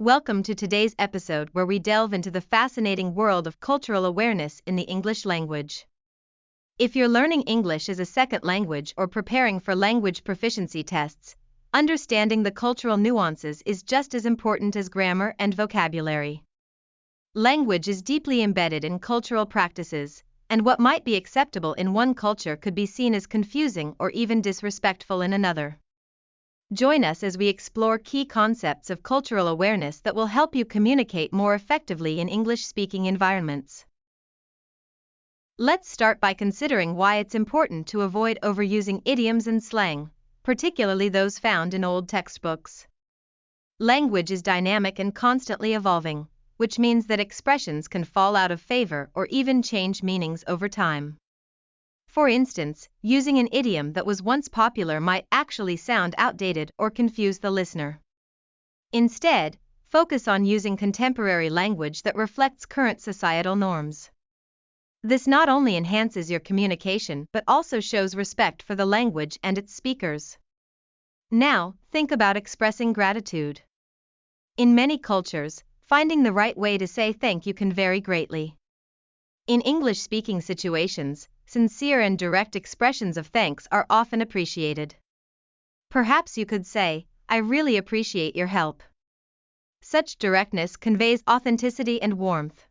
Welcome to today's episode where we delve into the fascinating world of cultural awareness in the English language. If you're learning English as a second language or preparing for language proficiency tests, understanding the cultural nuances is just as important as grammar and vocabulary. Language is deeply embedded in cultural practices, and what might be acceptable in one culture could be seen as confusing or even disrespectful in another. Join us as we explore key concepts of cultural awareness that will help you communicate more effectively in English-speaking environments. Let's start by considering why it's important to avoid overusing idioms and slang, particularly those found in old textbooks. Language is dynamic and constantly evolving, which means that expressions can fall out of favor or even change meanings over time. For instance, using an idiom that was once popular might actually sound outdated or confuse the listener. Instead, focus on using contemporary language that reflects current societal norms. This not only enhances your communication but also shows respect for the language and its speakers. Now, think about expressing gratitude. In many cultures, finding the right way to say thank you can vary greatly. In English-speaking situations, sincere and direct expressions of thanks are often appreciated. Perhaps you could say, "I really appreciate your help." Such directness conveys authenticity and warmth.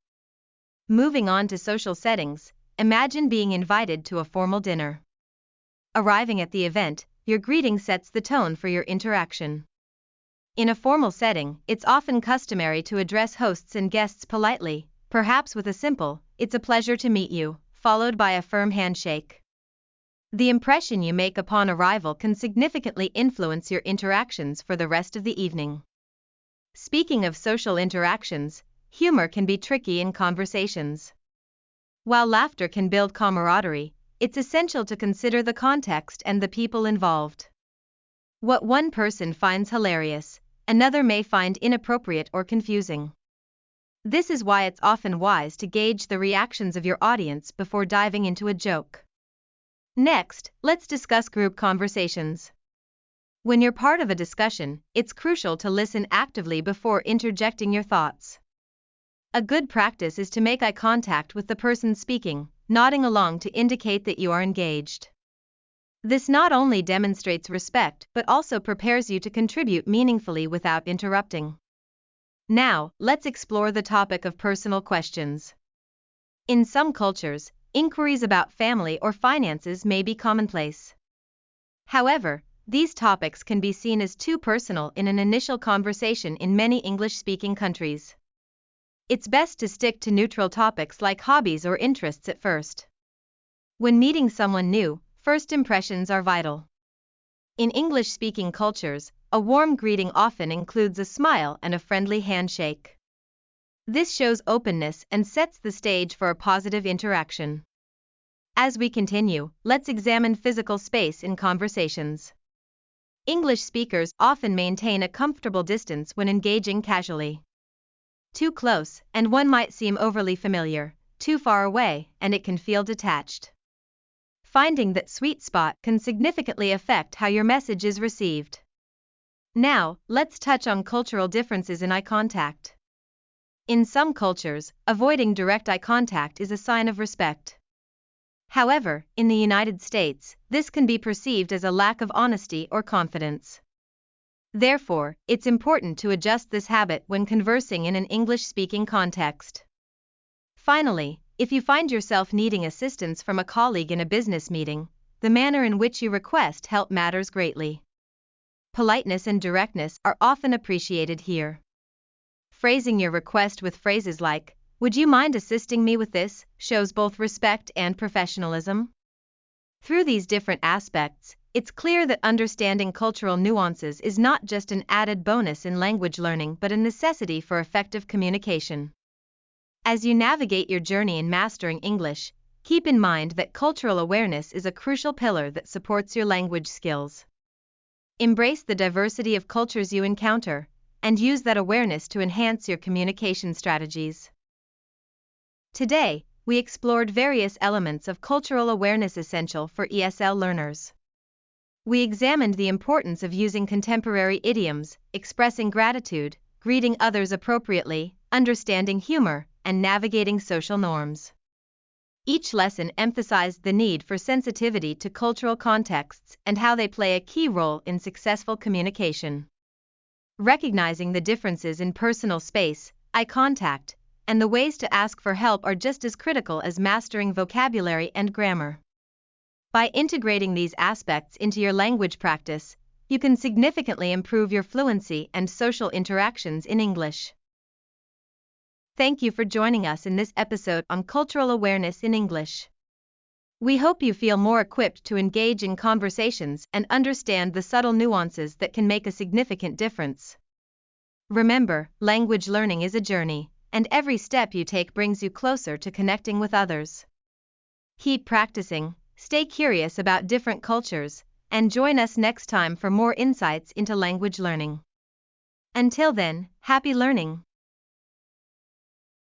Moving on to social settings, imagine being invited to a formal dinner. Arriving at the event, your greeting sets the tone for your interaction. In a formal setting, it's often customary to address hosts and guests politely, perhaps with a simple, "It's a pleasure to meet you," followed by a firm handshake. The impression you make upon arrival can significantly influence your interactions for the rest of the evening. Speaking of social interactions, humor can be tricky in conversations. While laughter can build camaraderie, it's essential to consider the context and the people involved. What one person finds hilarious, another may find inappropriate or confusing. This is why it's often wise to gauge the reactions of your audience before diving into a joke. Next, let's discuss group conversations. When you're part of a discussion, it's crucial to listen actively before interjecting your thoughts. A good practice is to make eye contact with the person speaking, nodding along to indicate that you are engaged. This not only demonstrates respect but also prepares you to contribute meaningfully without interrupting. Now, let's explore the topic of personal questions. In some cultures, inquiries about family or finances may be commonplace. However, these topics can be seen as too personal in an initial conversation in many English-speaking countries. It's best to stick to neutral topics like hobbies or interests at first. When meeting someone new, first impressions are vital. In English-speaking cultures, a warm greeting often includes a smile and a friendly handshake. This shows openness and sets the stage for a positive interaction. As we continue, let's examine physical space in conversations. English speakers often maintain a comfortable distance when engaging casually. Too close, and one might seem overly familiar; too far away, and it can feel detached. Finding that sweet spot can significantly affect how your message is received. Now, let's touch on cultural differences in eye contact. In some cultures, avoiding direct eye contact is a sign of respect. However, in the United States, this can be perceived as a lack of honesty or confidence. Therefore, it's important to adjust this habit when conversing in an English-speaking context. Finally, if you find yourself needing assistance from a colleague in a business meeting, the manner in which you request help matters greatly. Politeness and directness are often appreciated here. Phrasing your request with phrases like, "Would you mind assisting me with this?" shows both respect and professionalism. Through these different aspects, it's clear that understanding cultural nuances is not just an added bonus in language learning but a necessity for effective communication. As you navigate your journey in mastering English, keep in mind that cultural awareness is a crucial pillar that supports your language skills. Embrace the diversity of cultures you encounter, and use that awareness to enhance your communication strategies. Today, we explored various elements of cultural awareness essential for ESL learners. We examined the importance of using contemporary idioms, expressing gratitude, greeting others appropriately, understanding humor, and navigating social norms. Each lesson emphasized the need for sensitivity to cultural contexts and how they play a key role in successful communication. Recognizing the differences in personal space, eye contact, and the ways to ask for help are just as critical as mastering vocabulary and grammar. By integrating these aspects into your language practice, you can significantly improve your fluency and social interactions in English. Thank you for joining us in this episode on cultural awareness in English. We hope you feel more equipped to engage in conversations and understand the subtle nuances that can make a significant difference. Remember, language learning is a journey, and every step you take brings you closer to connecting with others. Keep practicing, stay curious about different cultures, and join us next time for more insights into language learning. Until then, happy learning!